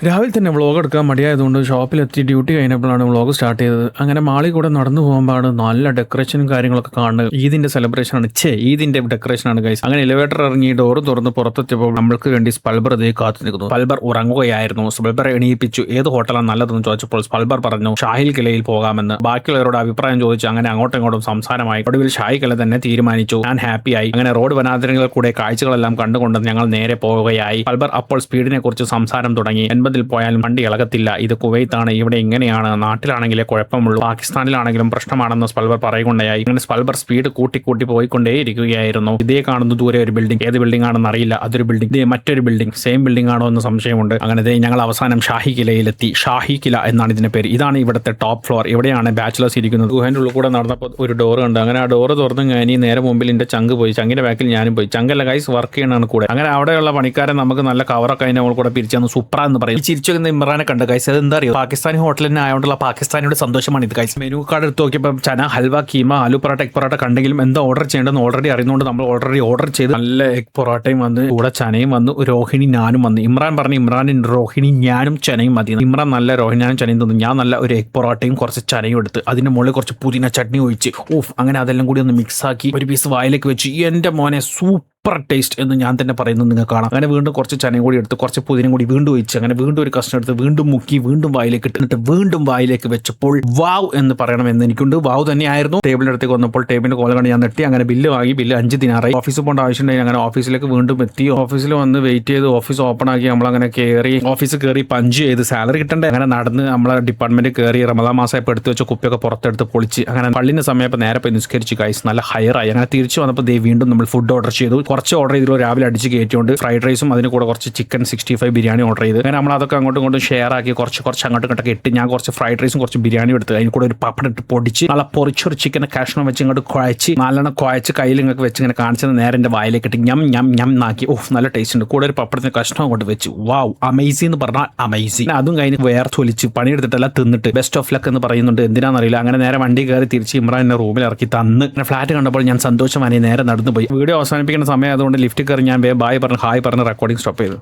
രാവിലെ തന്നെ വ്ളോഗ് എടുക്കാൻ മടിയായതുകൊണ്ട് ഷോപ്പിലെത്തി ഡ്യൂട്ടി കഴിഞ്ഞപ്പോഴാണ് വ്ളോഗ് സ്റ്റാർട്ട് ചെയ്തത്. അങ്ങനെ മാളിൽ കൂടെ നടന്നു പോകുമ്പോഴാണ് നല്ല ഡെക്കറേഷനും കാര്യങ്ങളൊക്കെ കാണുന്നത്. ഈദിന്റെ സെലിബ്രേഷൻ ആണ്, ഈദിന്റെ ഡെക്കറേഷൻ ആണ് ഗൈസ്. അങ്ങനെ എലിവേറ്റർ ഇറങ്ങി ഡോറ് തുറന്ന് പുറത്തെത്തിയപ്പോൾ നമ്മൾക്ക് വേണ്ടി സ്പൽബർ ഇതേ കാത്തു നിൽക്കുന്നു. സ്പൽബർ ഉറങ്ങുകയായിരുന്നു. സ്പൽബർ എണീപ്പിച്ചു. ഏത് ഹോട്ടലാണ് നല്ലതെന്ന് ചോദിച്ചപ്പോൾ സ്പൽബർ പറഞ്ഞു ഷാഹിൽ കിലയിൽ പോകാമെന്ന്. ബാക്കിയുള്ളവരോട് അഭിപ്രായം ചോദിച്ചു. അങ്ങനെ അങ്ങോട്ടും ഇങ്ങോട്ടും സംസാരമായി. ഒടുവിൽ ഷാഹി കില തന്നെ തീരുമാനിച്ചു. ഞാൻ ഹാപ്പിയായി. അങ്ങനെ റോഡ് വനാന്തരങ്ങളിൽ കൂടെ കാഴ്ചകളെല്ലാം കണ്ടുകൊണ്ട് ഞങ്ങൾ നേരെ പോവുകയായി. സ്പൽബർ അപ്പോൾ സ്പീഡിനെ കുറിച്ച് സംസാരം തുടങ്ങി. 80 പോയാലും വണ്ടി ഇളകത്തില്ല, ഇത് കുവൈത്താണ്, ഇവിടെ ഇങ്ങനെയാണ്, നാട്ടിലാണെങ്കിലേ കുഴപ്പമുള്ളൂ, പാകിസ്ഥാനിലാണെങ്കിലും പ്രശ്നമാണെന്ന് സ്പൽബർ പറയുകയുണ്ടായി. അങ്ങനെ സ്പൽബർ സ്പീഡ് കൂട്ടി പോയിക്കൊണ്ടേയിരിക്കുകയായിരുന്നു. ഇതേ കാണുന്നു ദൂരെ ഒരു ബിൽഡിംഗ്. ഏത് ബിൽഡിംഗ് ആണെന്ന് അറിയില്ല. അതൊരു ബിൽഡിംഗ്, ഇതേ മറ്റൊരു ബിൽഡിംഗ്. സെയിം ബിൽഡിംഗ് ആണോ എന്ന് സംശയമുണ്ട്. അങ്ങനെ ഞങ്ങൾ അവസാനം ഷാഹി കിലയിലെത്തി. ഷാഹി കില എന്നാണ് ഇതിന്റെ പേര്. ഇതാണ് ഇവിടുത്തെ ടോപ്പ് ഫ്ലോർ. ഇവിടെയാണ് ബാച്ചിലേഴ്സ് ഇരിക്കുന്നത്. ഗുഹേന്റെ ഉള്ളിൽ കൂടെ നടന്നപ്പോൾ ഒരു ഡോർ ഉണ്ട്. അങ്ങനെ ആ ഡോറ് തുറന്നു കഴിഞ്ഞ് നേരെ മുമ്പിൽ എന്റെ ചങ്ക് പോയി. ചങ്കിന്റെ ബാക്കിൽ ഞാനും പോയി. ചങ്കല്ല ഗൈസ്, വർക്ക് ചെയ്യണാണ് കൂടെ. അങ്ങനെ അവിടെയുള്ള പണിക്കാരൻ നമുക്ക് നല്ല കവറൊക്കെ അതിന്റെ നമ്മൾ കൂടെ പിരിച്ചു സൂപ്പർ എന്ന് പറയും. ചിരിച്ചു ഇമ്രാനെ കണ്ട് ഗൈസ്. അത് എന്താ അറിയോ, പാകിസ്ഥാനി ഹോട്ടലിൽ തന്നെ ആയതുകൊണ്ടുള്ള പാകിസ്ഥാനിയുടെ സന്തോഷമാണ് ഇത് ഗൈസ്. മെനു കാർഡ് എടുത്ത് നോക്കിയപ്പോൾ ചന, ഹൽവ, കീമ, ആലു പൊറോട്ട, എഗ് പൊറോട്ട കണ്ടെങ്കിലും എന്താ ഓർഡർ ചെയ്യേണ്ടതെന്ന് ഓൾറെഡി അറിയുന്നതുകൊണ്ട് നമ്മൾ ഓർഡർ ചെയ്ത് നല്ല എഗ് പൊറോട്ടയും വന്ന് കൂടെ ചനയും വന്നു. രോഹിണി ഞാനും വന്നു. ഇമ്രാൻ പറഞ്ഞു ഇമ്രാൻ രോഹിണി ഞാനും ചനയും മതി. ഇമ്രാൻ നല്ല രോഹിണി ഞാനും ചനയും തന്നു. ഞാൻ നല്ല ഒരു എഗ് പൊറോട്ടയും കുറച്ച് ചനയും എടുത്ത് അതിന്റെ മുകളിൽ കുറച്ച് പുതിന ചട്നി ഒഴിച്ച് അങ്ങനെ അതെല്ലാം കൂടി ഒന്ന് മിക്സ് ആക്കി ഒരു പീസ് വായിലേക്ക് വെച്ച് എന്റെ മോനെ സൂപ്പർ ടേസ്റ്റ് എന്ന് ഞാൻ തന്നെ പറയുന്നത് നിങ്ങൾക്ക് കാണാം. അങ്ങനെ വീണ്ടും കുറച്ച് ചനയും കൂടി എടുത്ത് കുറച്ച് പുതിനും കൂടി വീണ്ടും ഒഴിച്ച് അങ്ങനെ വീണ്ടും ഒരു കഷ്ണം എടുത്ത് വീണ്ടും മുക്കി വീണ്ടും വായിലേക്ക് ഇട്ടിട്ട് വീണ്ടും വായിലേക്ക് വെച്ചപ്പോൾ വാവ് എന്ന് പറയണമെന്ന് എനിക്കുണ്ട്. വാവ് തന്നെയായിരുന്നു. ടേബിളിന്റെ അടുത്തേക്ക് വന്നപ്പോൾ ടേബിളിന്റെ കോല കണ്ട് ഞാൻ നെട്ടി. അങ്ങനെ ബില്ല് വാങ്ങി. ബില്ല് 5 ദിനാറായി. ഓഫീസിൽ പോകേണ്ട ആവശ്യമുണ്ടെങ്കിൽ അങ്ങനെ ഓഫീസിലേക്ക് വീണ്ടും എത്തി. ഓഫീസിൽ വന്ന് വെയിറ്റ് ചെയ്ത് ഓഫീസ് ഓപ്പൺ ആക്കി നമ്മളങ്ങനെ കയറി ഓഫീസിൽ കയറി പഞ്ച് ചെയ്ത് സാലറി കിട്ടണ്ടേ. അങ്ങനെ നടന്ന് നമ്മളെ ഡിപ്പാർട്ട്മെന്റ് കയറി റമദാൻ മാസമായപ്പോൾ എടുത്ത് വെച്ച കുപ്പിയൊക്കെ പുറത്തെടുത്ത് പൊളിച്ച് അങ്ങനെ പള്ളിന്റെ സമയത്ത് നേരെ പോയി നിസ്കരിച്ച് ഗൈസ് നല്ല ഹയറായി. അങ്ങനെ തിരിച്ചു വന്നപ്പോൾ വീണ്ടും നമ്മൾ ഫുഡ് ഓർഡർ ചെയ്തു. കുറച്ച് ഓർഡർ ചെയ്തു. രാവിലെ അടിച്ച് കയറ്റിയോണ്ട് ഫ്രൈഡ് റൈസും അതിന് കൂടെ കുറച്ച് ചിക്കൻ 65 ബിരിയാണി ഓർഡർ ചെയ്ത് അങ്ങനെ നമ്മൾ അതൊക്കെ അങ്ങോട്ടും ഇങ്ങോട്ടും ഷെയർ ആക്കി കുറച്ച് അങ്ങോട്ടും ഇങ്ങോട്ടൊക്കെ ഇട്ട് ഞാൻ കുറച്ച് ഫ്രൈഡ് റൈസും കുറച്ച് ബിരിയാണി എടുത്ത് അതിന് കൂടെ ഒരു പപ്പടം ഇട്ട് പൊടിച്ച് നല്ല പൊറിച്ചൊരു ചിക്കൻ കഷ്ണം വെച്ച് ഇങ്ങോട്ട് കുഴച്ച് നല്ലോണം കുഴച്ച് കയ്യിൽ ഇങ്ങോട്ട് വെച്ച് ഇങ്ങനെ കാണിച്ചത് നേരെ എൻ്റെ വായിലേക്ക് ഇട്ട് ഞം നാക്കി. നല്ല ടേസ്റ്റ് ഉണ്ട്. കൂടെ ഒരു പപ്പടത്തിന് കഷ്ണം അങ്ങോട്ട് വെച്ച് വാവ് അമേസിംഗ് എന്ന് പറഞ്ഞാൽ അമേസിംഗ്. അതും കഴിഞ്ഞ് വേർത്തൊലിച്ച് പണിയെടുത്തിട്ടെല്ലാം തിന്നിട്ട് ബെസ്റ്റ് ഓഫ് ലക്ക് എന്ന് പറയുന്നുണ്ട്. എന്തിനാണെന്നറിയില്ല. അങ്ങനെ നേരെ വണ്ടി കയറി തിരിച്ച് ഇമ്രാൻ എന്നെ റൂമിൽ ഇറക്കി തന്ന് ഫ്ലാറ്റ് കണ്ടപ്പോൾ ഞാൻ സന്തോഷമായി നേരെ നടന്നു പോയി. വീഡിയോ അവസാനിപ്പിക്കുന്ന സമയം അതുകൊണ്ട് ലിഫ്റ്റ് കയറി ഞാൻ ബായ് പറഞ്ഞ് ഹായ് പറഞ്ഞ് റെക്കോർഡിംഗ് സ്റ്റോപ്പ് ചെയ്തു.